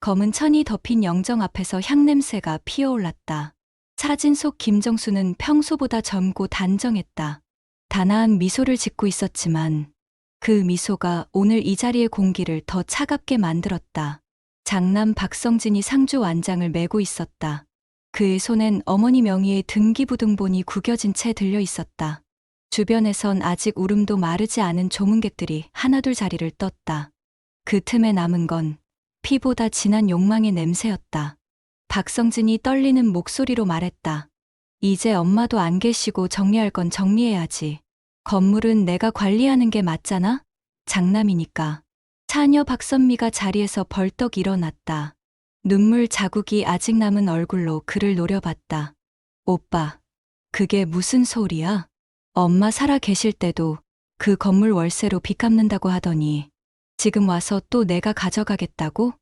검은 천이 덮인 영정 앞에서 향냄새가 피어올랐다. 사진 속 김정수는 평소보다 젊고 단정했다. 단아한 미소를 짓고 있었지만 그 미소가 오늘 이 자리의 공기를 더 차갑게 만들었다. 장남 박성진이 상주 완장을 메고 있었다. 그의 손엔 어머니 명의의 등기부등본이 구겨진 채 들려 있었다. 주변에선 아직 울음도 마르지 않은 조문객들이 하나둘 자리를 떴다. 그 틈에 남은 건 피보다 진한 욕망의 냄새였다. 박성진이 떨리는 목소리로 말했다. 이제 엄마도 안 계시고 정리할 건 정리해야지. 건물은 내가 관리하는 게 맞잖아? 장남이니까. 차녀 박선미가 자리에서 벌떡 일어났다. 눈물 자국이 아직 남은 얼굴로 그를 노려봤다. 오빠, 그게 무슨 소리야? 엄마 살아 계실 때도 그 건물 월세로 빚 갚는다고 하더니 지금 와서 또 내가 가져가겠다고?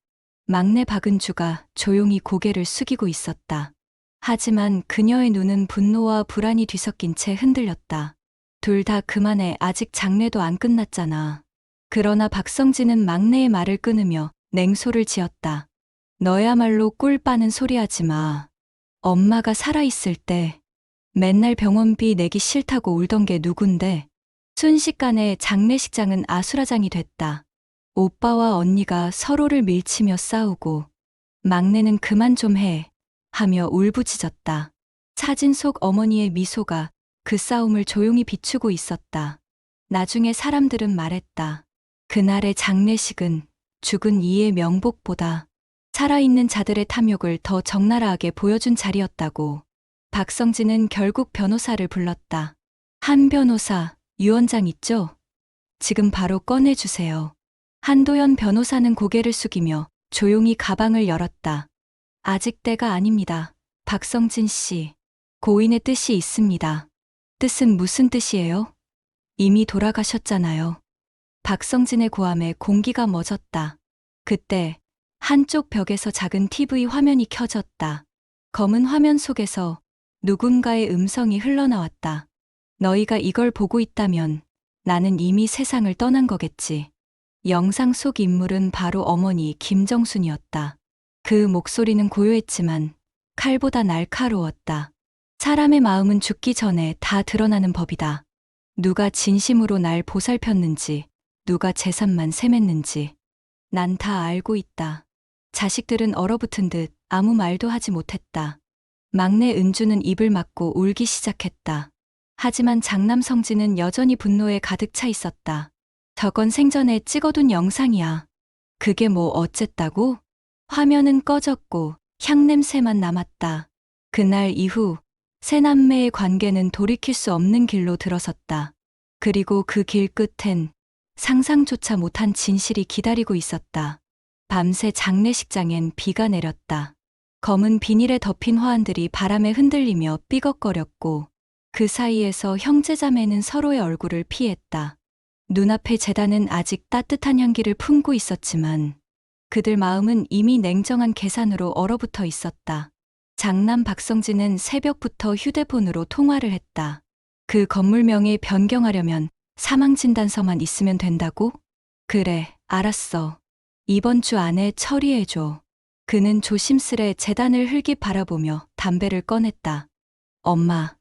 막내 박은주가 조용히 고개를 숙이고 있었다. 하지만 그녀의 눈은 분노와 불안이 뒤섞인 채 흔들렸다. 둘 다 그만해, 아직 장례도 안 끝났잖아. 그러나 박성진은 막내의 말을 끊으며 냉소를 지었다. 너야말로 꿀 빠는 소리 하지 마. 엄마가 살아있을 때 맨날 병원비 내기 싫다고 울던 게 누군데. 순식간에 장례식장은 아수라장이 됐다. 오빠와 언니가 서로를 밀치며 싸우고 막내는 그만 좀 해 하며 울부짖었다. 사진 속 어머니의 미소가 그 싸움을 조용히 비추고 있었다. 나중에 사람들은 말했다. 그날의 장례식은 죽은 이의 명복보다 살아있는 자들의 탐욕을 더 적나라하게 보여준 자리였다고. 박성진은 결국 변호사를 불렀다. 한 변호사, 유언장 있죠? 지금 바로 꺼내주세요. 한도연 변호사는 고개를 숙이며 조용히 가방을 열었다. 아직 때가 아닙니다. 박성진 씨, 고인의 뜻이 있습니다. 뜻은 무슨 뜻이에요? 이미 돌아가셨잖아요. 박성진의 고함에 공기가 멎었다. 그때 한쪽 벽에서 작은 TV 화면이 켜졌다. 검은 화면 속에서 누군가의 음성이 흘러나왔다. 너희가 이걸 보고 있다면 나는 이미 세상을 떠난 거겠지. 영상 속 인물은 바로 어머니 김정순이었다. 그 목소리는 고요했지만 칼보다 날카로웠다. 사람의 마음은 죽기 전에 다 드러나는 법이다. 누가 진심으로 날 보살폈는지, 누가 재산만 셈했는지. 난 다 알고 있다. 자식들은 얼어붙은 듯 아무 말도 하지 못했다. 막내 은주는 입을 막고 울기 시작했다. 하지만 장남 성진은 여전히 분노에 가득 차 있었다. 저건 생전에 찍어둔 영상이야. 그게 뭐 어쨌다고? 화면은 꺼졌고 향냄새만 남았다. 그날 이후 세 남매의 관계는 돌이킬 수 없는 길로 들어섰다. 그리고 그 길 끝엔 상상조차 못한 진실이 기다리고 있었다. 밤새 장례식장엔 비가 내렸다. 검은 비닐에 덮인 화환들이 바람에 흔들리며 삐걱거렸고 그 사이에서 형제자매는 서로의 얼굴을 피했다. 눈앞의 제단은 아직 따뜻한 향기를 품고 있었지만 그들 마음은 이미 냉정한 계산으로 얼어붙어 있었다. 장남 박성진은 새벽부터 휴대폰으로 통화를 했다. 그 건물명에 변경하려면 사망진단서만 있으면 된다고? 그래, 알았어. 이번 주 안에 처리해줘. 그는 조심스레 제단을 흘깃 바라보며 담배를 꺼냈다. 엄마,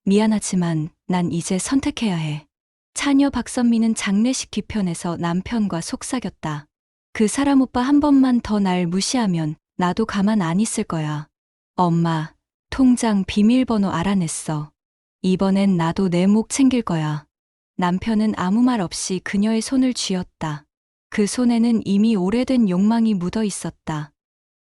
미안하지만 난 이제 선택해야 해. 차녀 박선미는 장례식 뒤편에서 남편과 속삭였다. 그 사람 오빠 한 번만 더 날 무시하면 나도 가만 안 있을 거야. 엄마, 통장 비밀번호 알아냈어. 이번엔 나도 내 목 챙길 거야. 남편은 아무 말 없이 그녀의 손을 쥐었다. 그 손에는 이미 오래된 욕망이 묻어 있었다.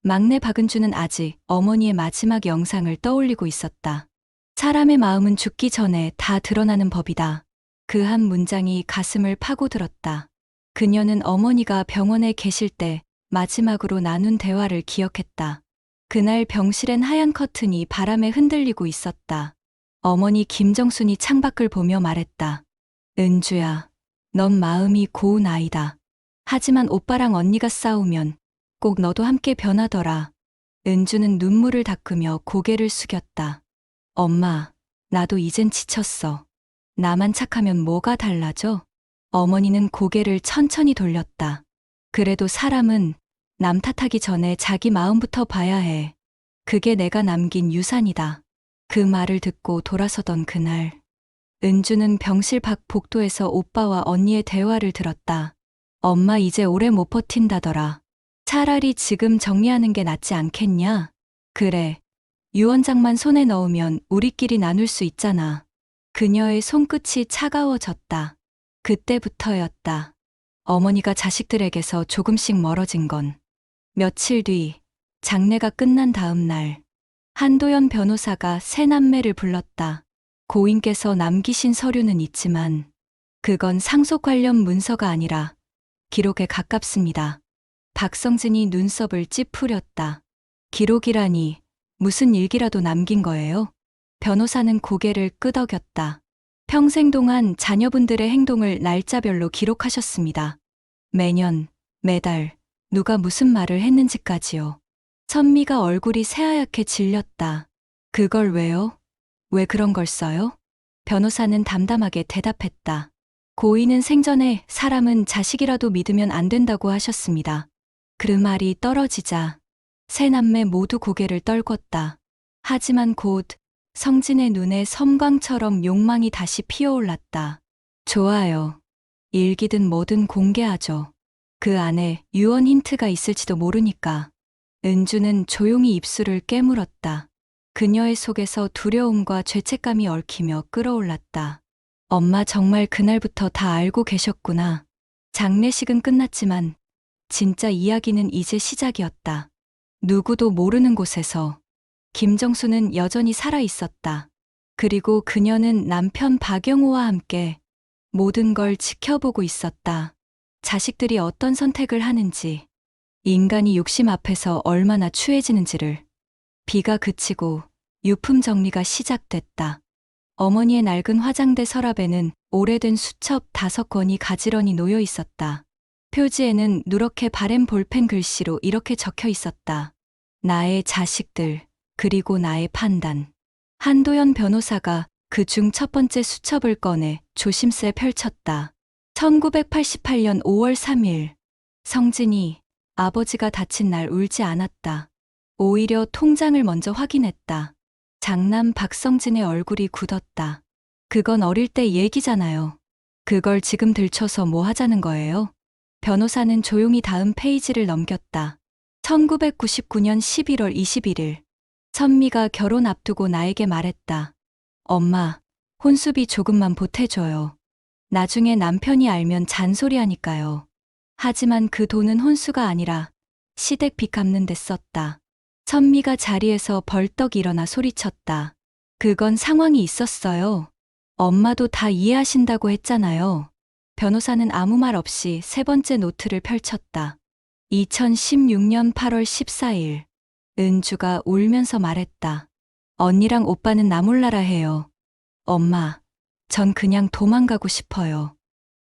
막내 박은주는 아직 어머니의 마지막 영상을 떠올리고 있었다. 사람의 마음은 죽기 전에 다 드러나는 법이다. 그 한 문장이 가슴을 파고들었다. 그녀는 어머니가 병원에 계실 때 마지막으로 나눈 대화를 기억했다. 그날 병실엔 하얀 커튼이 바람에 흔들리고 있었다. 어머니 김정순이 창밖을 보며 말했다. 은주야, 넌 마음이 고운 아이다. 하지만 오빠랑 언니가 싸우면 꼭 너도 함께 변하더라. 은주는 눈물을 닦으며 고개를 숙였다. 엄마, 나도 이젠 지쳤어. 나만 착하면 뭐가 달라져? 어머니는 고개를 천천히 돌렸다. 그래도 사람은 남 탓하기 전에 자기 마음부터 봐야 해. 그게 내가 남긴 유산이다. 그 말을 듣고 돌아서던 그날, 은주는 병실 밖 복도에서 오빠와 언니의 대화를 들었다. 엄마 이제 오래 못 버틴다더라. 차라리 지금 정리하는 게 낫지 않겠냐? 그래. 유 원장만 손에 넣으면 우리끼리 나눌 수 있잖아. 그녀의 손끝이 차가워졌다. 그때부터였다. 어머니가 자식들에게서 조금씩 멀어진 건. 며칠 뒤, 장례가 끝난 다음 날, 한도연 변호사가 새 남매를 불렀다. 고인께서 남기신 서류는 있지만, 그건 상속 관련 문서가 아니라 기록에 가깝습니다. 박성진이 눈썹을 찌푸렸다. 기록이라니 무슨 일기라도 남긴 거예요? 변호사는 고개를 끄덕였다. 평생 동안 자녀분들의 행동을 날짜별로 기록하셨습니다. 매년, 매달, 누가 무슨 말을 했는지까지요. 선미가 얼굴이 새하얗게 질렸다. 그걸 왜요? 왜 그런 걸 써요? 변호사는 담담하게 대답했다. 고인은 생전에 사람은 자식이라도 믿으면 안 된다고 하셨습니다. 그 말이 떨어지자 세 남매 모두 고개를 떨궜다. 하지만 곧 성진의 눈에 섬광처럼 욕망이 다시 피어올랐다. 좋아요. 일기든 뭐든 공개하죠. 그 안에 유언 힌트가 있을지도 모르니까. 은주는 조용히 입술을 깨물었다. 그녀의 속에서 두려움과 죄책감이 얽히며 끓어올랐다. 엄마 정말 그날부터 다 알고 계셨구나. 장례식은 끝났지만 진짜 이야기는 이제 시작이었다. 누구도 모르는 곳에서 김정수는 여전히 살아 있었다. 그리고 그녀는 남편 박영호와 함께 모든 걸 지켜보고 있었다. 자식들이 어떤 선택을 하는지, 인간이 욕심 앞에서 얼마나 추해지는지를. 비가 그치고 유품 정리가 시작됐다. 어머니의 낡은 화장대 서랍에는 오래된 수첩 5권이 가지런히 놓여 있었다. 표지에는 누렇게 바랜 볼펜 글씨로 이렇게 적혀 있었다. 나의 자식들, 그리고 나의 판단. 한도연 변호사가 그 중 첫 번째 수첩을 꺼내 조심스레 펼쳤다. 1988년 5월 3일. 성진이 아버지가 다친 날 울지 않았다. 오히려 통장을 먼저 확인했다. 장남 박성진의 얼굴이 굳었다. 그건 어릴 때 얘기잖아요. 그걸 지금 들춰서 뭐 하자는 거예요? 변호사는 조용히 다음 페이지를 넘겼다. 1999년 11월 21일. 선미가 결혼 앞두고 나에게 말했다. 엄마, 혼수비 조금만 보태줘요. 나중에 남편이 알면 잔소리하니까요. 하지만 그 돈은 혼수가 아니라 시댁 빚 갚는 데 썼다. 선미가 자리에서 벌떡 일어나 소리쳤다. 그건 상황이 있었어요. 엄마도 다 이해하신다고 했잖아요. 변호사는 아무 말 없이 세 번째 노트를 펼쳤다. 2016년 8월 14일. 은주가 울면서 말했다. 언니랑 오빠는 나 몰라라 해요. 엄마, 전 그냥 도망가고 싶어요.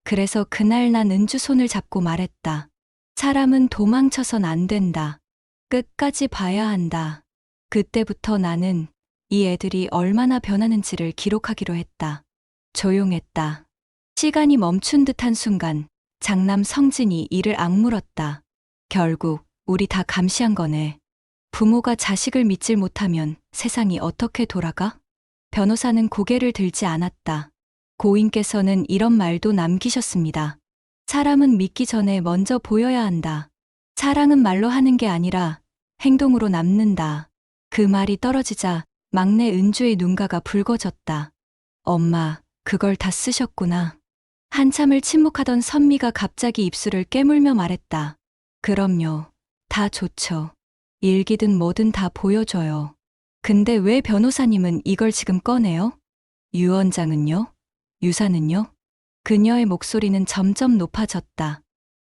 그래서 그날 난 은주 손을 잡고 말했다. 사람은 도망쳐선 안 된다. 끝까지 봐야 한다. 그때부터 나는 이 애들이 얼마나 변하는지를 기록하기로 했다. 조용했다. 시간이 멈춘 듯한 순간 장남 성진이 이를 악물었다. 결국 우리 다 감시한 거네. 부모가 자식을 믿질 못하면 세상이 어떻게 돌아가? 변호사는 고개를 들지 않았다. 고인께서는 이런 말도 남기셨습니다. 사람은 믿기 전에 먼저 보여야 한다. 사랑은 말로 하는 게 아니라 행동으로 남는다. 그 말이 떨어지자 막내 은주의 눈가가 붉어졌다. 엄마, 그걸 다 쓰셨구나. 한참을 침묵하던 선미가 갑자기 입술을 깨물며 말했다. 그럼요. 다 좋죠. 일기든 뭐든 다 보여줘요. 근데 왜 변호사님은 이걸 지금 꺼내요? 유 원장은요? 유사는요? 그녀의 목소리는 점점 높아졌다.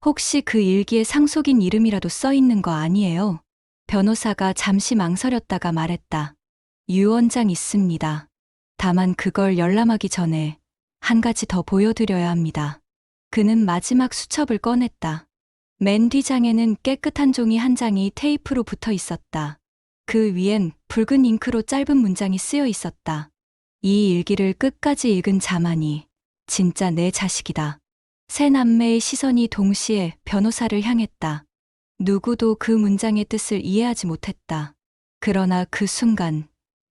혹시 그 일기에 상속인 이름이라도 써 있는 거 아니에요? 변호사가 잠시 망설였다가 말했다. 유 원장 있습니다. 다만 그걸 열람하기 전에 한 가지 더 보여드려야 합니다. 그는 마지막 수첩을 꺼냈다. 맨 뒤장에는 깨끗한 종이 한 장이 테이프로 붙어 있었다. 그 위엔 붉은 잉크로 짧은 문장이 쓰여 있었다. 이 일기를 끝까지 읽은 자만이 진짜 내 자식이다. 세 남매의 시선이 동시에 변호사를 향했다. 누구도 그 문장의 뜻을 이해하지 못했다. 그러나 그 순간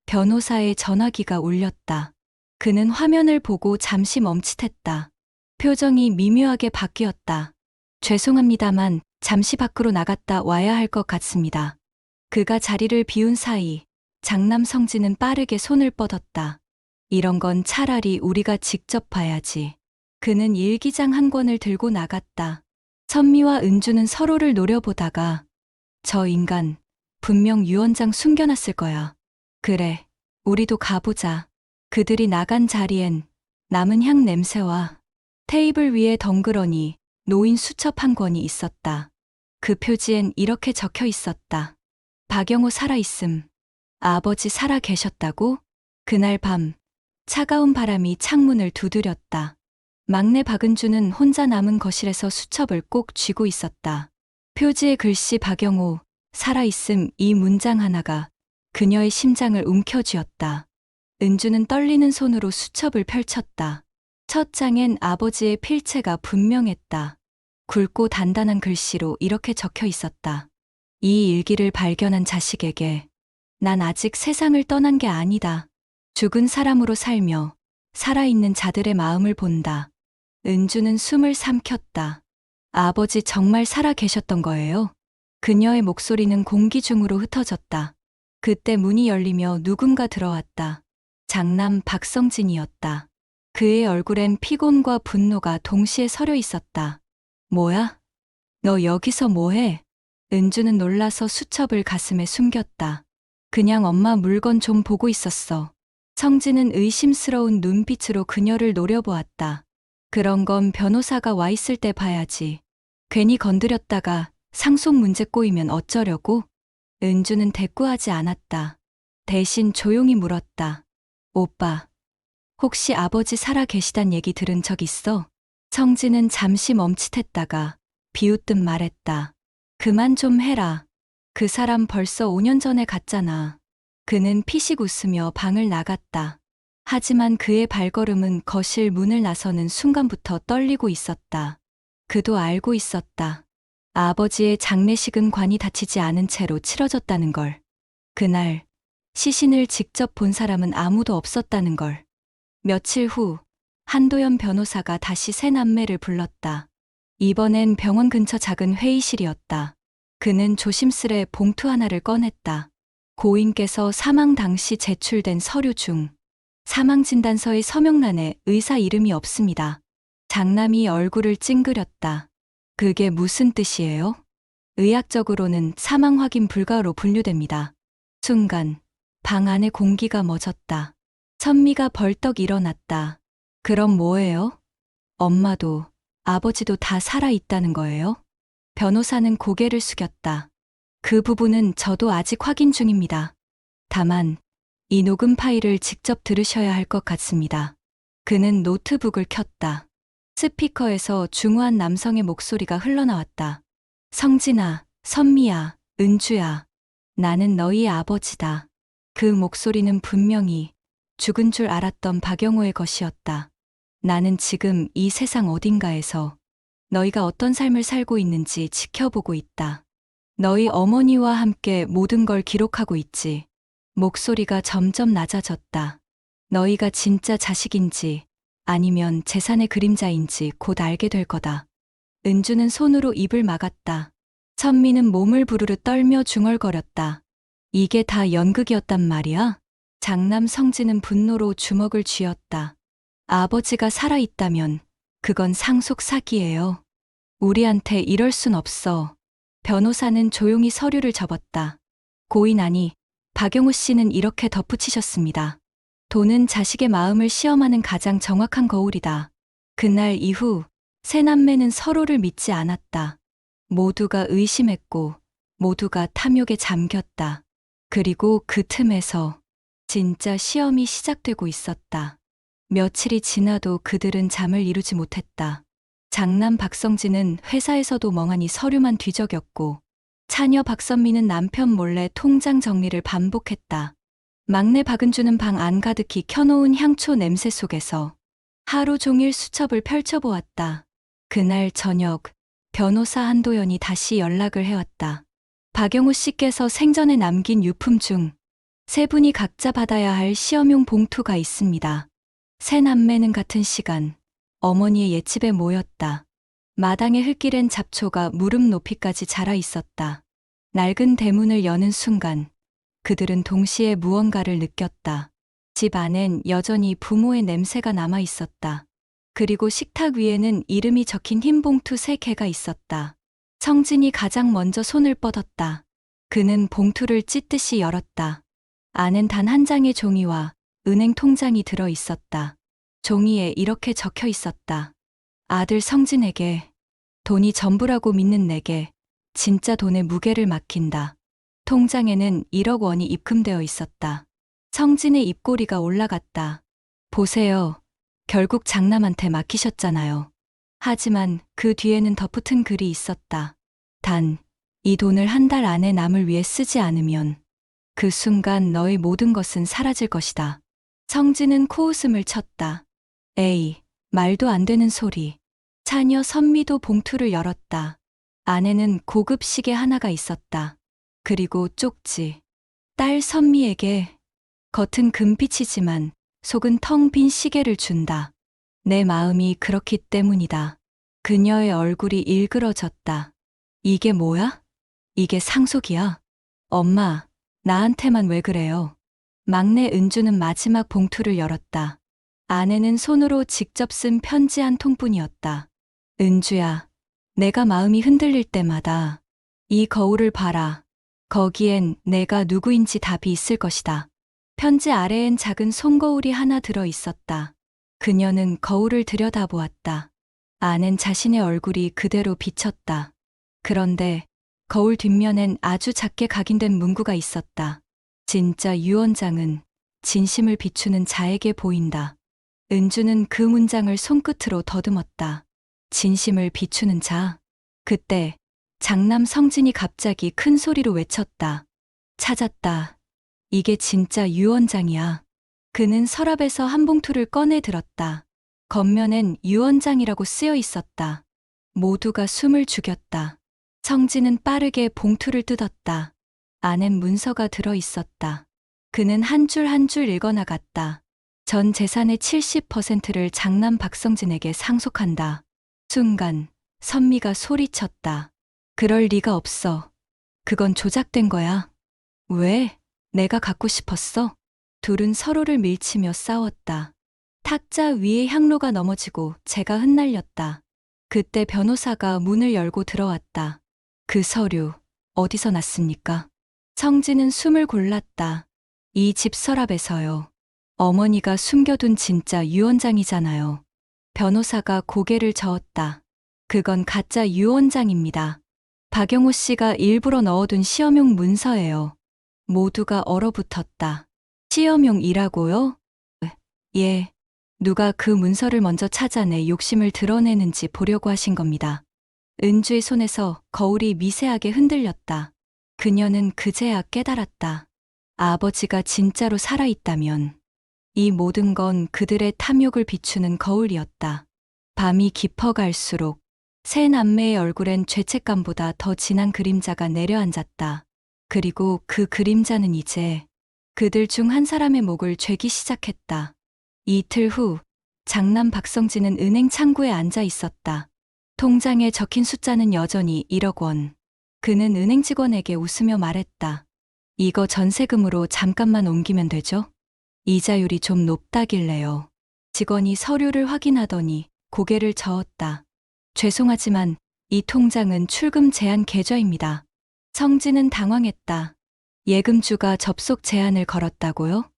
변호사의 전화기가 울렸다. 그는 화면을 보고 잠시 멈칫했다. 표정이 미묘하게 바뀌었다. 죄송합니다만 잠시 밖으로 나갔다 와야 할 것 같습니다. 그가 자리를 비운 사이 장남 성진은 빠르게 손을 뻗었다. 이런 건 차라리 우리가 직접 봐야지. 그는 일기장 한 권을 들고 나갔다. 선미와 은주는 서로를 노려보다가 저 인간 분명 유언장 숨겨놨을 거야. 그래, 우리도 가보자. 그들이 나간 자리엔 남은 향 냄새와 테이블 위에 덩그러니 놓인 수첩 한 권이 있었다. 그 표지엔 이렇게 적혀 있었다. 박영호 살아있음. 아버지 살아 계셨다고? 그날 밤 차가운 바람이 창문을 두드렸다. 막내 박은주는 혼자 남은 거실에서 수첩을 꼭 쥐고 있었다. 표지의 글씨 박영호 살아있음 이 문장 하나가 그녀의 심장을 움켜쥐었다. 은주는 떨리는 손으로 수첩을 펼쳤다. 첫 장엔 아버지의 필체가 분명했다. 굵고 단단한 글씨로 이렇게 적혀 있었다. 이 일기를 발견한 자식에게 난 아직 세상을 떠난 게 아니다. 죽은 사람으로 살며 살아있는 자들의 마음을 본다. 은주는 숨을 삼켰다. 아버지 정말 살아 계셨던 거예요? 그녀의 목소리는 공기 중으로 흩어졌다. 그때 문이 열리며 누군가 들어왔다. 장남 박성진이었다. 그의 얼굴엔 피곤과 분노가 동시에 서려 있었다. 뭐야? 너 여기서 뭐해? 은주는 놀라서 수첩을 가슴에 숨겼다. 그냥 엄마 물건 좀 보고 있었어. 성진은 의심스러운 눈빛으로 그녀를 노려보았다. 그런 건 변호사가 와 있을 때 봐야지. 괜히 건드렸다가 상속 문제 꼬이면 어쩌려고? 은주는 대꾸하지 않았다. 대신 조용히 물었다. 오빠, 혹시 아버지 살아 계시단 얘기 들은 적 있어? 성진은 잠시 멈칫했다가 비웃듯 말했다. 그만 좀 해라. 그 사람 벌써 5년 전에 갔잖아. 그는 피식 웃으며 방을 나갔다. 하지만 그의 발걸음은 거실 문을 나서는 순간부터 떨리고 있었다. 그도 알고 있었다. 아버지의 장례식은 관이 닫히지 않은 채로 치러졌다는 걸. 그날 시신을 직접 본 사람은 아무도 없었다는 걸. 며칠 후 한도연 변호사가 다시 새 남매를 불렀다. 이번엔 병원 근처 작은 회의실이었다. 그는 조심스레 봉투 하나를 꺼냈다. 고인께서 사망 당시 제출된 서류 중 사망진단서의 서명란에 의사 이름이 없습니다. 장남이 얼굴을 찡그렸다. 그게 무슨 뜻이에요? 의학적으로는 사망 확인 불가로 분류됩니다. 순간 방 안의 공기가 멎었다. 선미가 벌떡 일어났다. 그럼 뭐예요? 엄마도 아버지도 다 살아있다는 거예요? 변호사는 고개를 숙였다. 그 부분은 저도 아직 확인 중입니다. 다만 이 녹음 파일을 직접 들으셔야 할 것 같습니다. 그는 노트북을 켰다. 스피커에서 중후한 남성의 목소리가 흘러나왔다. 성진아, 선미야, 은주야. 나는 너희의 아버지다. 그 목소리는 분명히 죽은 줄 알았던 박영호의 것이었다. 나는 지금 이 세상 어딘가에서 너희가 어떤 삶을 살고 있는지 지켜보고 있다. 너희 어머니와 함께 모든 걸 기록하고 있지. 목소리가 점점 낮아졌다. 너희가 진짜 자식인지 아니면 재산의 그림자인지 곧 알게 될 거다. 은주는 손으로 입을 막았다. 선미는 몸을 부르르 떨며 중얼거렸다. 이게 다 연극이었단 말이야? 장남 성진은 분노로 주먹을 쥐었다. 아버지가 살아있다면 그건 상속 사기예요. 우리한테 이럴 순 없어. 변호사는 조용히 서류를 접었다. 고인 아니, 박영호 씨는 이렇게 덧붙이셨습니다. 돈은 자식의 마음을 시험하는 가장 정확한 거울이다. 그날 이후 세 남매는 서로를 믿지 않았다. 모두가 의심했고 모두가 탐욕에 잠겼다. 그리고 그 틈에서 진짜 시험이 시작되고 있었다. 며칠이 지나도 그들은 잠을 이루지 못했다. 장남 박성진은 회사에서도 멍하니 서류만 뒤적였고 차녀 박선미는 남편 몰래 통장 정리를 반복했다. 막내 박은주는 방 안 가득히 켜놓은 향초 냄새 속에서 하루 종일 수첩을 펼쳐보았다. 그날 저녁 변호사 한도연이 다시 연락을 해왔다. 박영우 씨께서 생전에 남긴 유품 중 세 분이 각자 받아야 할 시험용 봉투가 있습니다. 세 남매는 같은 시간 어머니의 옛집에 모였다. 마당의 흙길엔 잡초가 무릎 높이까지 자라 있었다. 낡은 대문을 여는 순간 그들은 동시에 무언가를 느꼈다. 집 안엔 여전히 부모의 냄새가 남아 있었다. 그리고 식탁 위에는 이름이 적힌 흰 봉투 3개가 있었다. 성진이 가장 먼저 손을 뻗었다. 그는 봉투를 찢듯이 열었다. 안엔 단 한 장의 종이와 은행 통장이 들어 있었다. 종이에 이렇게 적혀 있었다. 아들 성진에게, 돈이 전부라고 믿는 내게 진짜 돈의 무게를 맡긴다. 통장에는 1억 원이 입금되어 있었다. 성진의 입꼬리가 올라갔다. 보세요. 결국 장남한테 맡기셨잖아요. 하지만 그 뒤에는 덧붙은 글이 있었다. 단, 이 돈을 한 달 안에 남을 위해 쓰지 않으면 그 순간 너의 모든 것은 사라질 것이다. 성진은 코웃음을 쳤다. 에이, 말도 안 되는 소리. 차녀 선미도 봉투를 열었다. 안에는 고급 시계 하나가 있었다. 그리고 쪽지. 딸 선미에게 겉은 금빛이지만 속은 텅 빈 시계를 준다. 내 마음이 그렇기 때문이다. 그녀의 얼굴이 일그러졌다. 이게 뭐야? 이게 상속이야? 엄마, 나한테만 왜 그래요? 막내 은주는 마지막 봉투를 열었다. 안에는 손으로 직접 쓴 편지 한 통뿐이었다. 은주야, 내가 마음이 흔들릴 때마다 이 거울을 봐라. 거기엔 내가 누구인지 답이 있을 것이다. 편지 아래엔 작은 손거울이 하나 들어 있었다. 그녀는 거울을 들여다보았다. 안엔 자신의 얼굴이 그대로 비쳤다. 그런데 거울 뒷면엔 아주 작게 각인된 문구가 있었다. 진짜 유언장은 진심을 비추는 자에게 보인다. 은주는 그 문장을 손끝으로 더듬었다. 진심을 비추는 자. 그때 장남 성진이 갑자기 큰 소리로 외쳤다. 찾았다. 이게 진짜 유언장이야. 그는 서랍에서 한 봉투를 꺼내 들었다. 겉면엔 유언장이라고 쓰여 있었다. 모두가 숨을 죽였다. 성진은 빠르게 봉투를 뜯었다. 안엔 문서가 들어 있었다. 그는 한 줄 한 줄 읽어나갔다. 전 재산의 70%를 장남 박성진에게 상속한다. 순간 선미가 소리쳤다. 그럴 리가 없어. 그건 조작된 거야. 왜? 내가 갖고 싶었어? 둘은 서로를 밀치며 싸웠다. 탁자 위에 향로가 넘어지고 재가 흩날렸다. 그때 변호사가 문을 열고 들어왔다. 그 서류, 어디서 났습니까? 성진은 숨을 골랐다. 이 집 서랍에서요. 어머니가 숨겨둔 진짜 유언장이잖아요. 변호사가 고개를 저었다. 그건 가짜 유언장입니다. 박영우 씨가 일부러 넣어둔 시험용 문서예요. 모두가 얼어붙었다. 시험용이라고요? 예. 누가 그 문서를 먼저 찾아내 욕심을 드러내는지 보려고 하신 겁니다. 은주의 손에서 거울이 미세하게 흔들렸다. 그녀는 그제야 깨달았다. 아버지가 진짜로 살아있다면 이 모든 건 그들의 탐욕을 비추는 거울이었다. 밤이 깊어갈수록 세 남매의 얼굴엔 죄책감보다 더 진한 그림자가 내려앉았다. 그리고 그 그림자는 이제 그들 중 한 사람의 목을 죄기 시작했다. 이틀 후 장남 박성진은 은행 창구에 앉아 있었다. 통장에 적힌 숫자는 여전히 1억 원. 그는 은행 직원에게 웃으며 말했다. 이거 전세금으로 잠깐만 옮기면 되죠? 이자율이 좀 높다길래요. 직원이 서류를 확인하더니 고개를 저었다. 죄송하지만 이 통장은 출금 제한 계좌입니다. 성진은 당황했다. 예금주가 접속 제한을 걸었다고요?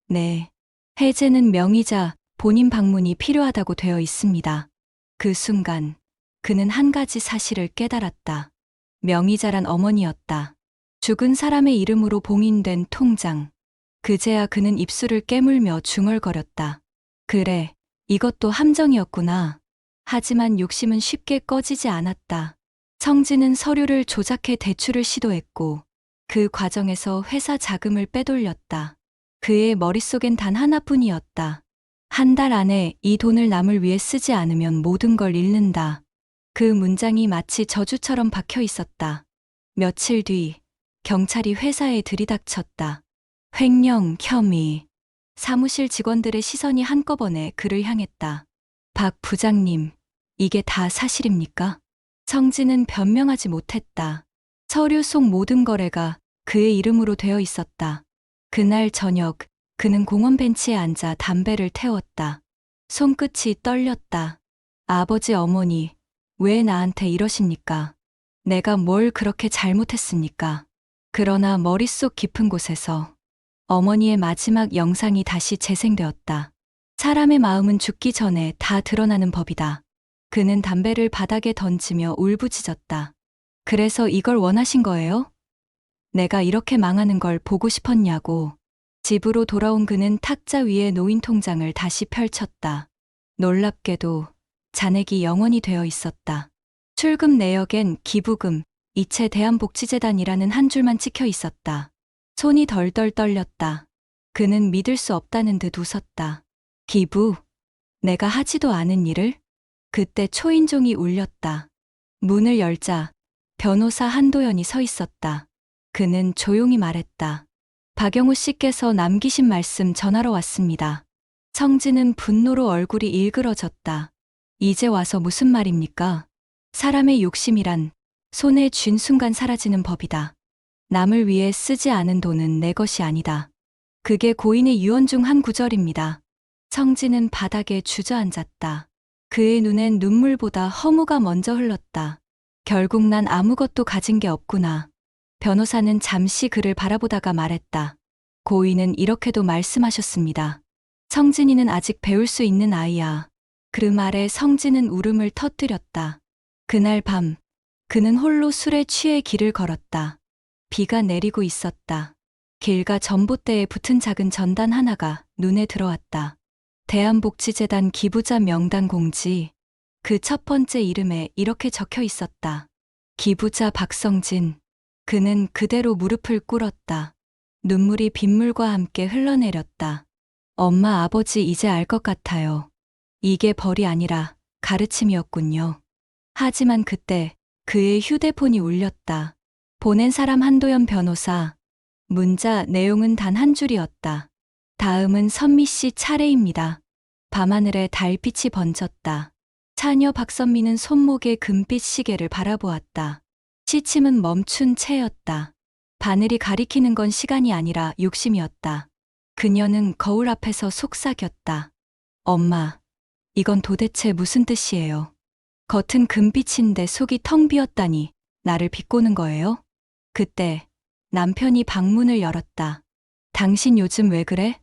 네. 해제는 명의자 본인 방문이 필요하다고 되어 있습니다. 그 순간 그는 한 가지 사실을 깨달았다. 명의자란 어머니였다. 죽은 사람의 이름으로 봉인된 통장. 그제야 그는 입술을 깨물며 중얼거렸다. 그래, 이것도 함정이었구나. 하지만 욕심은 쉽게 꺼지지 않았다. 성진은 서류를 조작해 대출을 시도했고 그 과정에서 회사 자금을 빼돌렸다. 그의 머릿속엔 단 하나뿐이었다. 한 달 안에 이 돈을 남을 위해 쓰지 않으면 모든 걸 잃는다. 그 문장이 마치 저주처럼 박혀 있었다. 며칠 뒤 경찰이 회사에 들이닥쳤다. 횡령 혐의. 사무실 직원들의 시선이 한꺼번에 그를 향했다. 박 부장님, 이게 다 사실입니까? 성진은 변명하지 못했다. 서류 속 모든 거래가 그의 이름으로 되어 있었다. 그날 저녁 그는 공원 벤치에 앉아 담배를 태웠다. 손끝이 떨렸다. 아버지 어머니, 왜 나한테 이러십니까? 내가 뭘 그렇게 잘못했습니까? 그러나 머릿속 깊은 곳에서 어머니의 마지막 영상이 다시 재생되었다. 사람의 마음은 죽기 전에 다 드러나는 법이다. 그는 담배를 바닥에 던지며 울부짖었다. 그래서 이걸 원하신 거예요? 내가 이렇게 망하는 걸 보고 싶었냐고. 집으로 돌아온 그는 탁자 위에 놓인 통장을 다시 펼쳤다. 놀랍게도 잔액이 0원이 되어 있었다. 출금 내역엔 기부금, 이체 대한복지재단이라는 한 줄만 찍혀 있었다. 손이 덜덜 떨렸다. 그는 믿을 수 없다는 듯 웃었다. 기부? 내가 하지도 않은 일을? 그때 초인종이 울렸다. 문을 열자 변호사 한도연이 서 있었다. 그는 조용히 말했다. 박영우 씨께서 남기신 말씀 전하러 왔습니다. 성진은 분노로 얼굴이 일그러졌다. 이제 와서 무슨 말입니까? 사람의 욕심이란 손에 쥔 순간 사라지는 법이다. 남을 위해 쓰지 않은 돈은 내 것이 아니다. 그게 고인의 유언 중 한 구절입니다. 성진은 바닥에 주저앉았다. 그의 눈엔 눈물보다 허무가 먼저 흘렀다. 결국 난 아무것도 가진 게 없구나. 변호사는 잠시 그를 바라보다가 말했다. 고인은 이렇게도 말씀하셨습니다. 성진이는 아직 배울 수 있는 아이야. 그 말에 성진은 울음을 터뜨렸다. 그날 밤, 그는 홀로 술에 취해 길을 걸었다. 비가 내리고 있었다. 길가 전봇대에 붙은 작은 전단 하나가 눈에 들어왔다. 대한복지재단 기부자 명단 공지. 그 첫 번째 이름에 이렇게 적혀 있었다. 기부자 박성진. 그는 그대로 무릎을 꿇었다. 눈물이 빗물과 함께 흘러내렸다. 엄마, 아버지 이제 알 것 같아요. 이게 벌이 아니라 가르침이었군요. 하지만 그때 그의 휴대폰이 울렸다. 보낸 사람 한도연 변호사. 문자 내용은 단 한 줄이었다. 다음은 선미 씨 차례입니다. 밤하늘에 달빛이 번졌다. 차녀 박선미는 손목에 금빛 시계를 바라보았다. 시침은 멈춘 채였다. 바늘이 가리키는 건 시간이 아니라 욕심이었다. 그녀는 거울 앞에서 속삭였다. 엄마, 이건 도대체 무슨 뜻이에요? 겉은 금빛인데 속이 텅 비었다니 나를 비꼬는 거예요? 그때 남편이 방문을 열었다. 당신 요즘 왜 그래?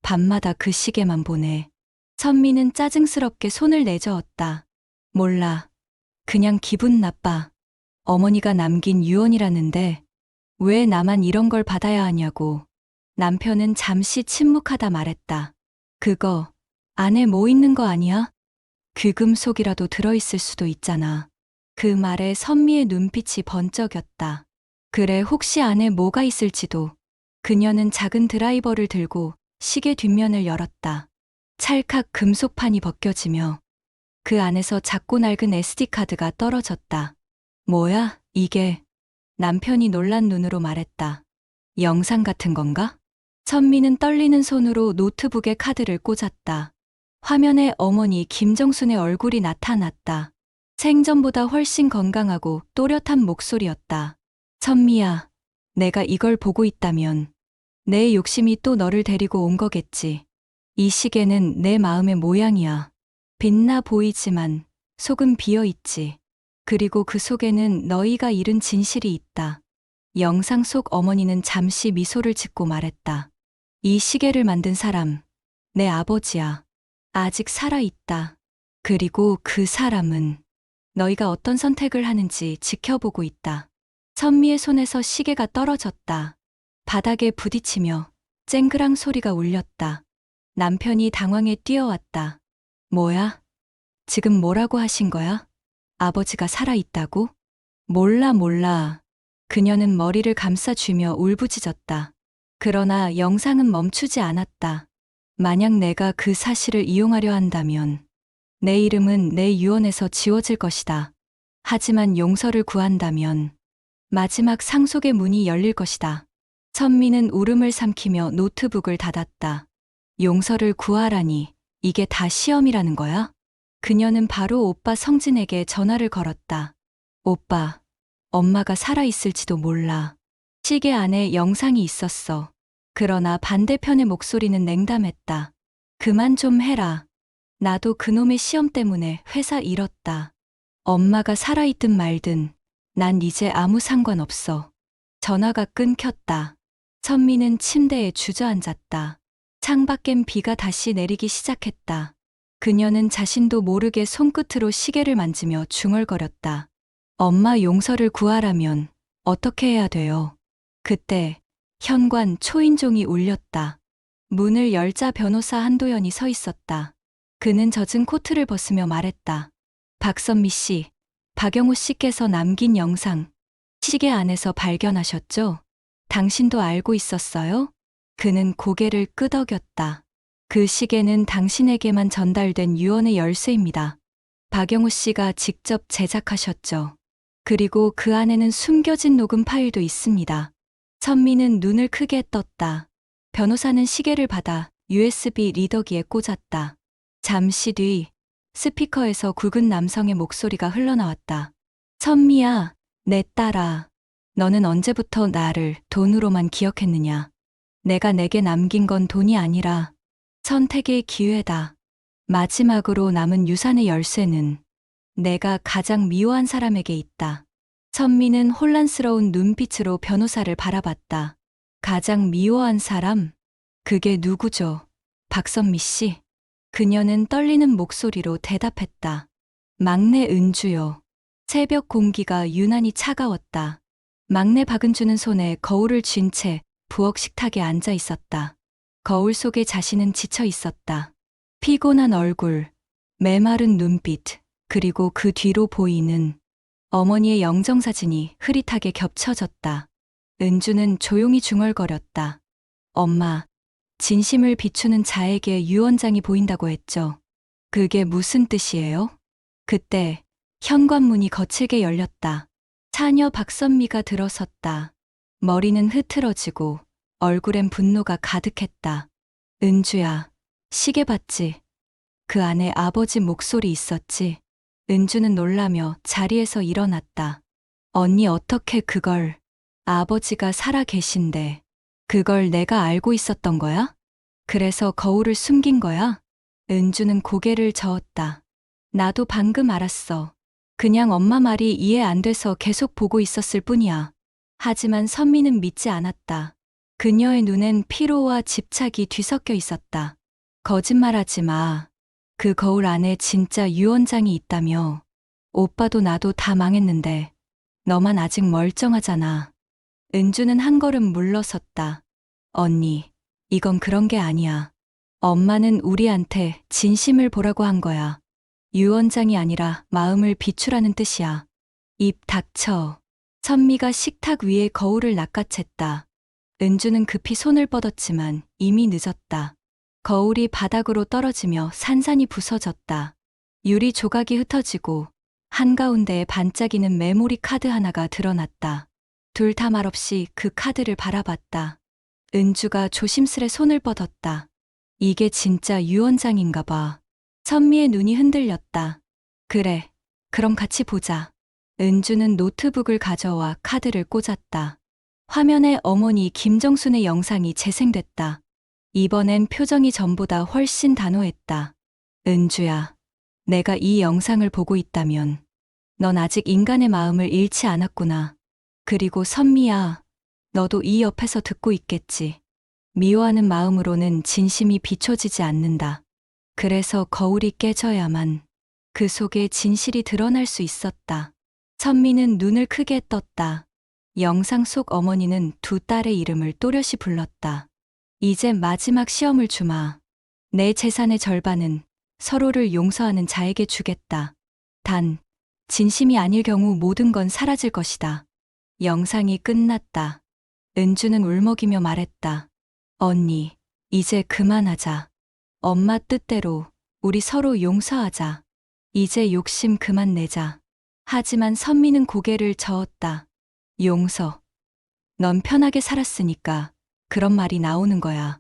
밤마다 그 시계만 보네. 선미는 짜증스럽게 손을 내저었다. 몰라. 그냥 기분 나빠. 어머니가 남긴 유언이라는데 왜 나만 이런 걸 받아야 하냐고. 남편은 잠시 침묵하다 말했다. 그거 안에 뭐 있는 거 아니야? 귀금속이라도 들어있을 수도 있잖아. 그 말에 선미의 눈빛이 번쩍였다. 그래, 혹시 안에 뭐가 있을지도. 그녀는 작은 드라이버를 들고 시계 뒷면을 열었다. 찰칵 금속판이 벗겨지며 그 안에서 작고 낡은 SD카드가 떨어졌다. 뭐야, 이게? 남편이 놀란 눈으로 말했다. 영상 같은 건가? 선미는 떨리는 손으로 노트북에 카드를 꽂았다. 화면에 어머니 김정순의 얼굴이 나타났다. 생전보다 훨씬 건강하고 또렷한 목소리였다. 선미야, 내가 이걸 보고 있다면 내 욕심이 또 너를 데리고 온 거겠지. 이 시계는 내 마음의 모양이야. 빛나 보이지만 속은 비어 있지. 그리고 그 속에는 너희가 잃은 진실이 있다. 영상 속 어머니는 잠시 미소를 짓고 말했다. 이 시계를 만든 사람, 내 아버지야. 아직 살아있다. 그리고 그 사람은 너희가 어떤 선택을 하는지 지켜보고 있다. 선미의 손에서 시계가 떨어졌다. 바닥에 부딪히며 쨍그랑 소리가 울렸다. 남편이 당황해 뛰어왔다. 뭐야? 지금 뭐라고 하신 거야? 아버지가 살아있다고? 몰라. 그녀는 머리를 감싸쥐며 울부짖었다. 그러나 영상은 멈추지 않았다. 만약 내가 그 사실을 이용하려 한다면 내 이름은 내 유언에서 지워질 것이다. 하지만 용서를 구한다면 마지막 상속의 문이 열릴 것이다. 선미는 울음을 삼키며 노트북을 닫았다. 용서를 구하라니, 이게 다 시험이라는 거야? 그녀는 바로 오빠 성진에게 전화를 걸었다. 오빠, 엄마가 살아있을지도 몰라. 시계 안에 영상이 있었어. 그러나 반대편의 목소리는 냉담했다. 그만 좀 해라. 나도 그놈의 시험 때문에 회사 잃었다. 엄마가 살아있든 말든 난 이제 아무 상관없어. 전화가 끊겼다. 선미는 침대에 주저앉았다. 창밖엔 비가 다시 내리기 시작했다. 그녀는 자신도 모르게 손끝으로 시계를 만지며 중얼거렸다. 엄마 용서를 구하라면 어떻게 해야 돼요? 그때 현관 초인종이 울렸다. 문을 열자 변호사 한도연이 서 있었다. 그는 젖은 코트를 벗으며 말했다. 박선미 씨, 박영호 씨께서 남긴 영상 시계 안에서 발견하셨죠? 당신도 알고 있었어요? 그는 고개를 끄덕였다. 그 시계는 당신에게만 전달된 유언의 열쇠입니다. 박영호 씨가 직접 제작하셨죠. 그리고 그 안에는 숨겨진 녹음 파일도 있습니다. 선미는 눈을 크게 떴다. 변호사는 시계를 받아 USB 리더기에 꽂았다. 잠시 뒤 스피커에서 굵은 남성의 목소리가 흘러나왔다. 선미야, 내 딸아. 너는 언제부터 나를 돈으로만 기억했느냐? 내가 내게 남긴 건 돈이 아니라 선택의 기회다. 마지막으로 남은 유산의 열쇠는 내가 가장 미워한 사람에게 있다. 선미는 혼란스러운 눈빛으로 변호사를 바라봤다. 가장 미워한 사람? 그게 누구죠? 박선미 씨. 그녀는 떨리는 목소리로 대답했다. 막내 은주요. 새벽 공기가 유난히 차가웠다. 막내 박은주는 손에 거울을 쥔 채 부엌 식탁에 앉아 있었다. 거울 속에 자신은 지쳐 있었다. 피곤한 얼굴, 메마른 눈빛, 그리고 그 뒤로 보이는 어머니의 영정사진이 흐릿하게 겹쳐졌다. 은주는 조용히 중얼거렸다. 엄마, 진심을 비추는 자에게 유언장이 보인다고 했죠. 그게 무슨 뜻이에요? 그때 현관문이 거칠게 열렸다. 차녀 박선미가 들어섰다. 머리는 흐트러지고 얼굴엔 분노가 가득했다. 은주야, 시계 봤지? 그 안에 아버지 목소리 있었지? 은주는 놀라며 자리에서 일어났다. 언니 어떻게 그걸, 아버지가 살아 계신데 그걸 내가 알고 있었던 거야? 그래서 거울을 숨긴 거야? 은주는 고개를 저었다. 나도 방금 알았어. 그냥 엄마 말이 이해 안 돼서 계속 보고 있었을 뿐이야. 하지만 선미는 믿지 않았다. 그녀의 눈엔 피로와 집착이 뒤섞여 있었다. 거짓말하지 마. 그 거울 안에 진짜 유언장이 있다며. 오빠도 나도 다 망했는데 너만 아직 멀쩡하잖아. 은주는 한 걸음 물러섰다. 언니, 이건 그런 게 아니야. 엄마는 우리한테 진심을 보라고 한 거야. 유언장이 아니라 마음을 비추라는 뜻이야. 입 닥쳐. 선미가 식탁 위에 거울을 낚아챘다. 은주는 급히 손을 뻗었지만 이미 늦었다. 거울이 바닥으로 떨어지며 산산이 부서졌다. 유리 조각이 흩어지고 한가운데에 반짝이는 메모리 카드 하나가 드러났다. 둘 다 말없이 그 카드를 바라봤다. 은주가 조심스레 손을 뻗었다. 이게 진짜 유언장인가 봐. 선미의 눈이 흔들렸다. 그래, 그럼 같이 보자. 은주는 노트북을 가져와 카드를 꽂았다. 화면에 어머니 김정순의 영상이 재생됐다. 이번엔 표정이 전보다 훨씬 단호했다. 은주야, 내가 이 영상을 보고 있다면 넌 아직 인간의 마음을 잃지 않았구나. 그리고 선미야, 너도 이 옆에서 듣고 있겠지. 미워하는 마음으로는 진심이 비춰지지 않는다. 그래서 거울이 깨져야만 그 속에 진실이 드러날 수 있었다. 선미는 눈을 크게 떴다. 영상 속 어머니는 두 딸의 이름을 또렷이 불렀다. 이제 마지막 시험을 주마. 내 재산의 절반은 서로를 용서하는 자에게 주겠다. 단, 진심이 아닐 경우 모든 건 사라질 것이다. 영상이 끝났다. 은주는 울먹이며 말했다. 언니, 이제 그만하자. 엄마 뜻대로 우리 서로 용서하자. 이제 욕심 그만 내자. 하지만 선미는 고개를 저었다. 용서. 넌 편하게 살았으니까 그런 말이 나오는 거야.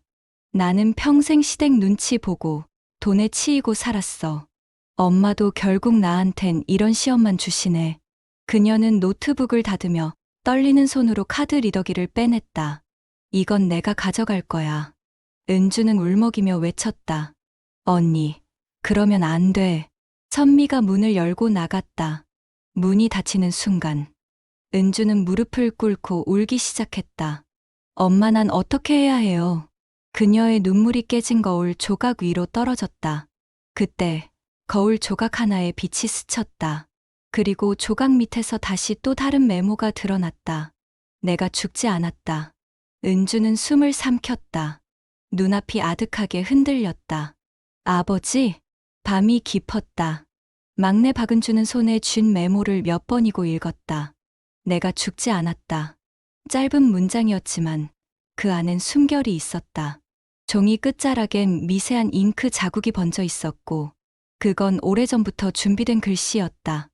나는 평생 시댁 눈치 보고 돈에 치이고 살았어. 엄마도 결국 나한텐 이런 시험만 주시네. 그녀는 노트북을 닫으며 떨리는 손으로 카드 리더기를 빼냈다. 이건 내가 가져갈 거야. 은주는 울먹이며 외쳤다. 언니, 그러면 안 돼. 선미가 문을 열고 나갔다. 문이 닫히는 순간 은주는 무릎을 꿇고 울기 시작했다. 엄마, 난 어떻게 해야 해요? 그녀의 눈물이 깨진 거울 조각 위로 떨어졌다. 그때 거울 조각 하나에 빛이 스쳤다. 그리고 조각 밑에서 다시 또 다른 메모가 드러났다. 내가 죽지 않았다. 은주는 숨을 삼켰다. 눈앞이 아득하게 흔들렸다. 아버지? 밤이 깊었다. 막내 박은주는 손에 쥔 메모를 몇 번이고 읽었다. 내가 죽지 않았다. 짧은 문장이었지만 그 안엔 숨결이 있었다. 종이 끝자락엔 미세한 잉크 자국이 번져 있었고 그건 오래전부터 준비된 글씨였다.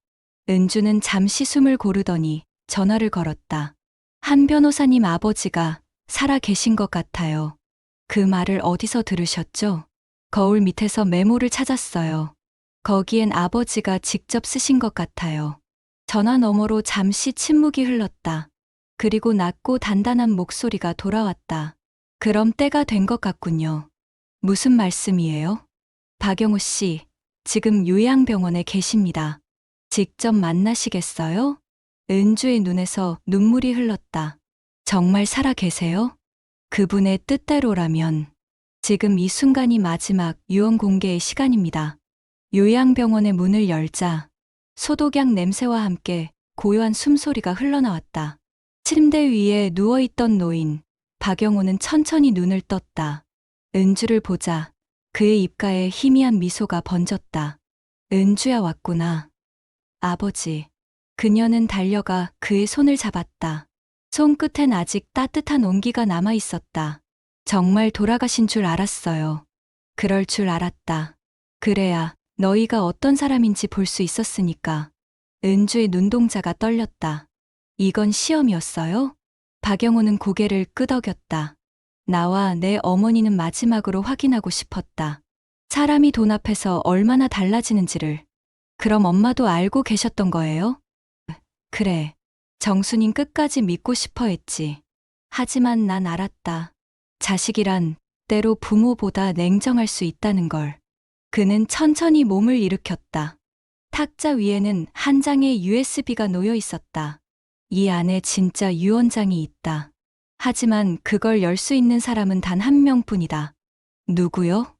은주는 잠시 숨을 고르더니 전화를 걸었다. 한 변호사님 아버지가 살아 계신 것 같아요. 그 말을 어디서 들으셨죠? 거울 밑에서 메모를 찾았어요. 거기엔 아버지가 직접 쓰신 것 같아요. 전화 너머로 잠시 침묵이 흘렀다. 그리고 낮고 단단한 목소리가 돌아왔다. 그럼 때가 된 것 같군요. 무슨 말씀이에요? 박영호 씨, 지금 요양병원에 계십니다. 직접 만나시겠어요? 은주의 눈에서 눈물이 흘렀다. 정말 살아 계세요? 그분의 뜻대로라면 지금 이 순간이 마지막 유언 공개의 시간입니다. 요양병원의 문을 열자 소독약 냄새와 함께 고요한 숨소리가 흘러나왔다. 침대 위에 누워있던 노인, 박영호는 천천히 눈을 떴다. 은주를 보자 그의 입가에 희미한 미소가 번졌다. 은주야, 왔구나. 아버지. 그녀는 달려가 그의 손을 잡았다. 손끝엔 아직 따뜻한 온기가 남아 있었다. 정말 돌아가신 줄 알았어요. 그럴 줄 알았다. 그래야 너희가 어떤 사람인지 볼 수 있었으니까. 은주의 눈동자가 떨렸다. 이건 시험이었어요? 박영호는 고개를 끄덕였다. 나와 내 어머니는 마지막으로 확인하고 싶었다. 사람이 돈 앞에서 얼마나 달라지는지를. 그럼 엄마도 알고 계셨던 거예요? 그래. 정수님 끝까지 믿고 싶어 했지. 하지만 난 알았다. 자식이란 때로 부모보다 냉정할 수 있다는 걸. 그는 천천히 몸을 일으켰다. 탁자 위에는 한 장의 USB가 놓여 있었다. 이 안에 진짜 유언장이 있다. 하지만 그걸 열 수 있는 사람은 단 한 명뿐이다. 누구요?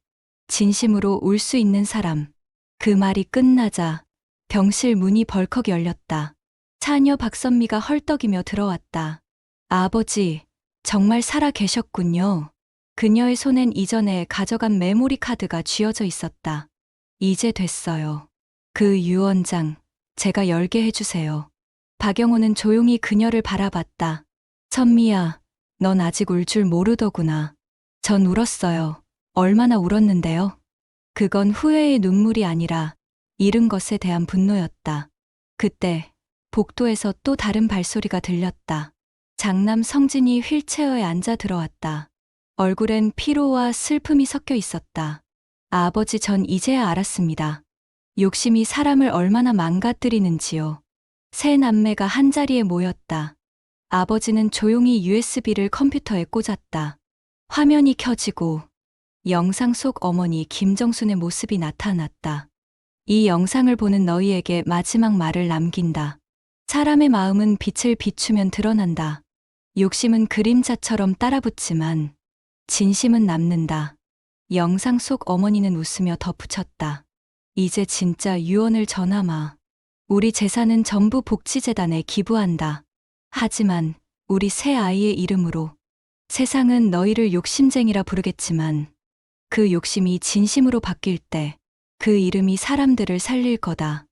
진심으로 울 수 있는 사람. 그 말이 끝나자 병실 문이 벌컥 열렸다. 차녀 박선미가 헐떡이며 들어왔다. 아버지, 정말 살아 계셨군요. 그녀의 손엔 이전에 가져간 메모리 카드가 쥐어져 있었다. 이제 됐어요. 그 유언장, 제가 열게 해주세요. 박영호는 조용히 그녀를 바라봤다. 선미야, 넌 아직 울 줄 모르더구나. 전 울었어요. 얼마나 울었는데요. 그건 후회의 눈물이 아니라 잃은 것에 대한 분노였다. 그때 복도에서 또 다른 발소리가 들렸다. 장남 성진이 휠체어에 앉아 들어왔다. 얼굴엔 피로와 슬픔이 섞여 있었다. 아버지, 전 이제야 알았습니다. 욕심이 사람을 얼마나 망가뜨리는지요. 세 남매가 한자리에 모였다. 아버지는 조용히 USB를 컴퓨터에 꽂았다. 화면이 켜지고 영상 속 어머니 김정순의 모습이 나타났다. 이 영상을 보는 너희에게 마지막 말을 남긴다. 사람의 마음은 빛을 비추면 드러난다. 욕심은 그림자처럼 따라붙지만 진심은 남는다. 영상 속 어머니는 웃으며 덧붙였다. 이제 진짜 유언을 전하마. 우리 재산은 전부 복지재단에 기부한다. 하지만 우리 새 아이의 이름으로. 세상은 너희를 욕심쟁이라 부르겠지만 그 욕심이 진심으로 바뀔 때 그 이름이 사람들을 살릴 거다.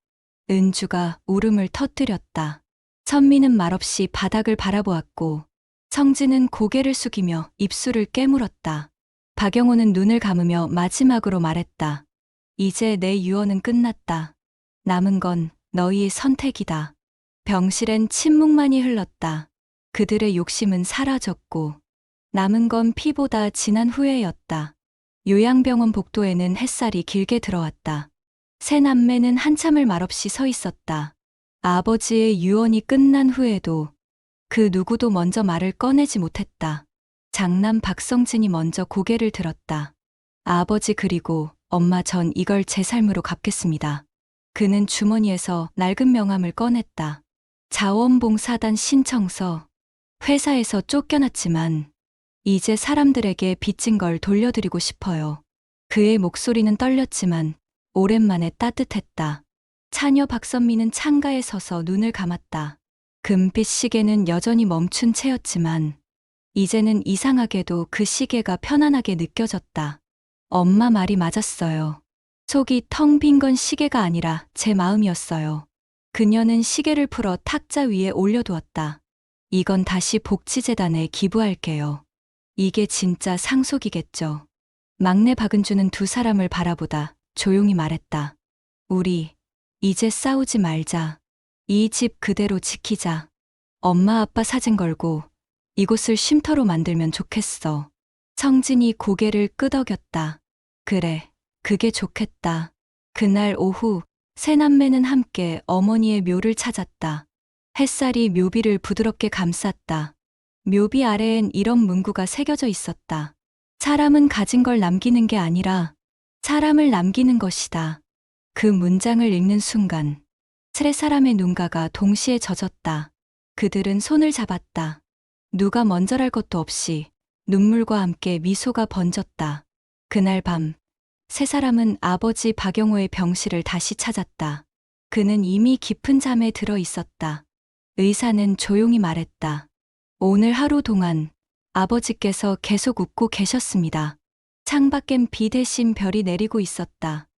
은주가 울음을 터뜨렸다. 선미는 말없이 바닥을 바라보았고 성진은 고개를 숙이며 입술을 깨물었다. 박영호는 눈을 감으며 마지막으로 말했다. 이제 내 유언은 끝났다. 남은 건 너희의 선택이다. 병실엔 침묵만이 흘렀다. 그들의 욕심은 사라졌고 남은 건 피보다 진한 후회였다. 요양병원 복도에는 햇살이 길게 들어왔다. 세 남매는 한참을 말없이 서 있었다. 아버지의 유언이 끝난 후에도 그 누구도 먼저 말을 꺼내지 못했다. 장남 박성진이 먼저 고개를 들었다. 아버지 그리고 엄마, 전 이걸 제 삶으로 갚겠습니다. 그는 주머니에서 낡은 명함을 꺼냈다. 자원봉사단 신청서. 회사에서 쫓겨났지만 이제 사람들에게 빚진 걸 돌려드리고 싶어요. 그의 목소리는 떨렸지만 오랜만에 따뜻했다. 차녀 박선미는 창가에 서서 눈을 감았다. 금빛 시계는 여전히 멈춘 채였지만 이제는 이상하게도 그 시계가 편안하게 느껴졌다. 엄마 말이 맞았어요. 속이 텅 빈 건 시계가 아니라 제 마음이었어요. 그녀는 시계를 풀어 탁자 위에 올려두었다. 이건 다시 복지재단에 기부할게요. 이게 진짜 상속이겠죠. 막내 박은주는 두 사람을 바라보다 조용히 말했다. 우리 이제 싸우지 말자. 이 집 그대로 지키자. 엄마 아빠 사진 걸고 이곳을 쉼터로 만들면 좋겠어. 성진이 고개를 끄덕였다. 그래, 그게 좋겠다. 그날 오후 세 남매는 함께 어머니의 묘를 찾았다. 햇살이 묘비를 부드럽게 감쌌다. 묘비 아래엔 이런 문구가 새겨져 있었다. 사람은 가진 걸 남기는 게 아니라 사람을 남기는 것이다. 그 문장을 읽는 순간 세 사람의 눈가가 동시에 젖었다. 그들은 손을 잡았다. 누가 먼저랄 것도 없이 눈물과 함께 미소가 번졌다. 그날 밤 세 사람은 아버지 박영호의 병실을 다시 찾았다. 그는 이미 깊은 잠에 들어 있었다. 의사는 조용히 말했다. 오늘 하루 동안 아버지께서 계속 웃고 계셨습니다. 창밖엔 비 대신 별이 내리고 있었다.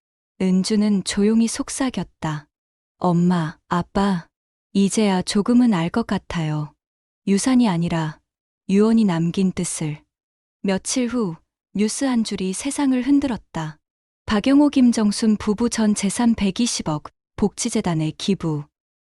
은주는 조용히 속삭였다. 엄마, 아빠, 이제야 조금은 알 것 같아요. 유산이 아니라 유언이 남긴 뜻을. 며칠 후 뉴스 한 줄이 세상을 흔들었다. 박영호 김정순 부부 전 재산 120억 복지재단에 기부.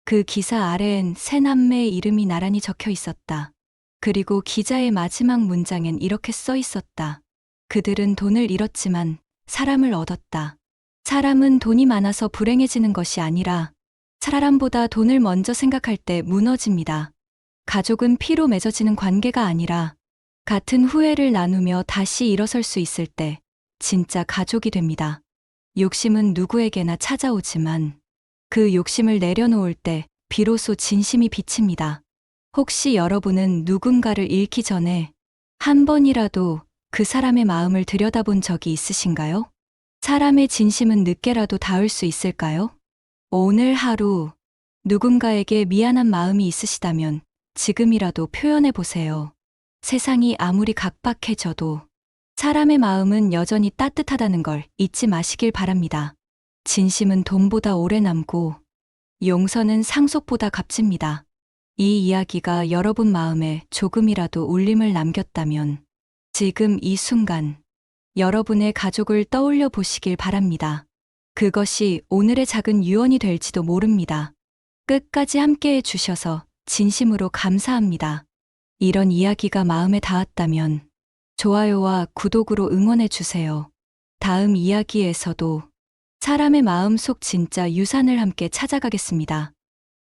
그 기사 아래엔 세 남매의 이름이 나란히 적혀 있었다. 그리고 기자의 마지막 문장엔 이렇게 써 있었다. 그들은 돈을 잃었지만 사람을 얻었다. 사람은 돈이 많아서 불행해지는 것이 아니라 사람보다 돈을 먼저 생각할 때 무너집니다. 가족은 피로 맺어지는 관계가 아니라 같은 후회를 나누며 다시 일어설 수 있을 때 진짜 가족이 됩니다. 욕심은 누구에게나 찾아오지만 그 욕심을 내려놓을 때 비로소 진심이 비칩니다. 혹시 여러분은 누군가를 잃기 전에 한 번이라도 그 사람의 마음을 들여다본 적이 있으신가요? 사람의 진심은 늦게라도 닿을 수 있을까요? 오늘 하루 누군가에게 미안한 마음이 있으시다면 지금이라도 표현해 보세요. 세상이 아무리 각박해져도 사람의 마음은 여전히 따뜻하다는 걸 잊지 마시길 바랍니다. 진심은 돈보다 오래 남고 용서는 상속보다 값집니다. 이 이야기가 여러분 마음에 조금이라도 울림을 남겼다면 지금 이 순간 여러분의 가족을 떠올려 보시길 바랍니다. 그것이 오늘의 작은 유언이 될지도 모릅니다. 끝까지 함께해 주셔서 진심으로 감사합니다. 이런 이야기가 마음에 닿았다면 좋아요와 구독으로 응원해 주세요. 다음 이야기에서도 사람의 마음속 진짜 유산을 함께 찾아가겠습니다.